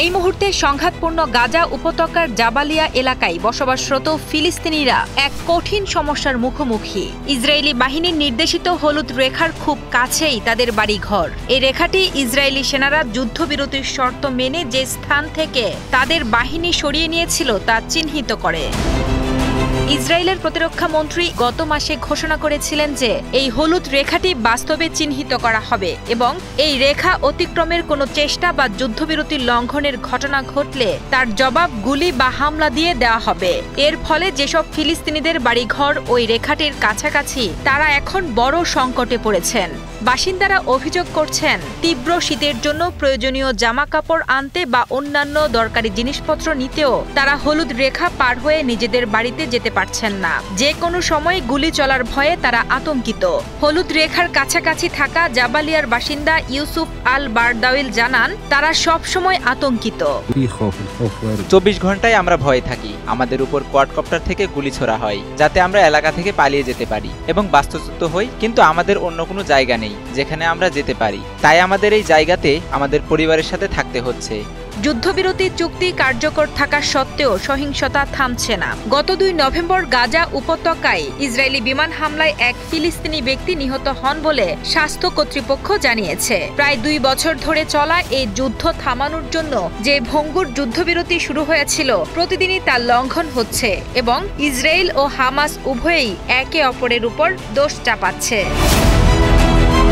এই মুহূর্তে সংঘাতপূর্ণ গাজা উপত্যকার জাবালিয়া এলাকায় বসবাসরত ফিলিস্তিনিরা এক কঠিন সমস্যার মুখোমুখি। ইসরায়েলি বাহিনীর নির্দেশিত হলুদ রেখার খুব কাছেই তাদের বাড়িঘর। এই রেখাটি ইসরায়েলি সেনারা যুদ্ধবিরতির শর্ত মেনে যে স্থান থেকে তাদের বাহিনী সরিয়ে নিয়েছিল তা চিহ্নিত করে। ইসরায়েলের প্রতিরক্ষা মন্ত্রী গত মাসে ঘোষণা করেছিলেন যে এই হলুদ রেখাটি বাস্তবে চিহ্নিত করা হবে এবং এই রেখা অতিক্রমের কোনো চেষ্টা বা যুদ্ধবিরতির লঙ্ঘনের ঘটনা ঘটলে তার জবাব গুলি বা হামলা দিয়ে দেওয়া হবে। এর ফলে যেসব ফিলিস্তিনিদের বাড়িঘর ওই রেখাটির কাছাকাছি তারা এখন বড় সংকটে পড়েছেন। বাসিন্দারা অভিযোগ করছেন, তীব্র শীতের জন্য প্রয়োজনীয় জামা কাপড় আনতে বা অন্যান্য দরকারি জিনিসপত্র নিতেও তারা হলুদ রেখা পার হয়ে নিজেদের বাড়িতে যেতে পারছেন না। যে কোনো সময় গুলি চলার ভয়ে তারা আতঙ্কিত। হলুদ রেখার কাছাকাছি থাকা জাবালিয়ার বাসিন্দা ইউসুফ আল বারদাউইল জানান, তারা সব সময় আতঙ্কিত। 24 ঘন্টায় আমরা ভয়ে থাকি। আমাদের উপর কোয়াডকপ্টার থেকে গুলি ছোড়া হয় যাতে আমরা এলাকা থেকে পালিয়ে যেতে পারি এবং বাস্তুচ্যুত হই, কিন্তু আমাদের অন্য কোনো জায়গা নেই যেখানে আমরা যেতে পারি। তাই আমাদের এই জায়গাতে আমাদের পরিবারের সাথে থাকতে হচ্ছে। যুদ্ধবিরতি চুক্তি কার্যকর থাকা সত্ত্বেও সহিংসতা থামছে না। গত 2 নভেম্বর গাজা উপত্যকায় ইসরায়েলি বিমান হামলায় এক ফিলিস্তিনি ব্যক্তি নিহত হন বলে স্বাস্থ্য কর্তৃপক্ষ জানিয়েছে। প্রায় 2 বছর ধরে চলা এই যুদ্ধ থামানোর জন্য যে ভঙ্গুর যুদ্ধবিরতি শুরু হয়েছিল, প্রতিদিনই তার লঙ্ঘন হচ্ছে এবং ইসরায়েল ও হামাস উভয়েই একে অপরের উপর দোষ চাপাচ্ছে।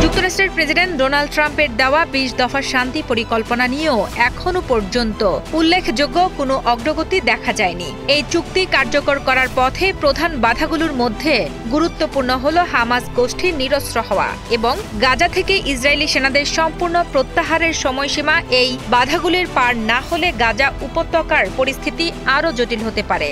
যুক্তরাষ্ট্রের প্রেসিডেন্ট ডোনাল্ড ট্রাম্পের দেওয়া 20 দফা শান্তি পরিকল্পনা নিয়েও এখনো পর্যন্ত উল্লেখযোগ্য কোনো অগ্রগতি দেখা যায়নি। এই চুক্তি কার্যকর করার পথে প্রধান বাধাগুলোর মধ্যে গুরুত্বপূর্ণ হল হামাস গোষ্ঠীর নিরস্ত্র হওয়া এবং গাজা থেকে ইসরায়েলি সেনাদের সম্পূর্ণ প্রত্যাহারের সময়সীমা। এই বাধাগুলির পার না হলে গাজা উপত্যকার পরিস্থিতি আরও জটিল হতে পারে।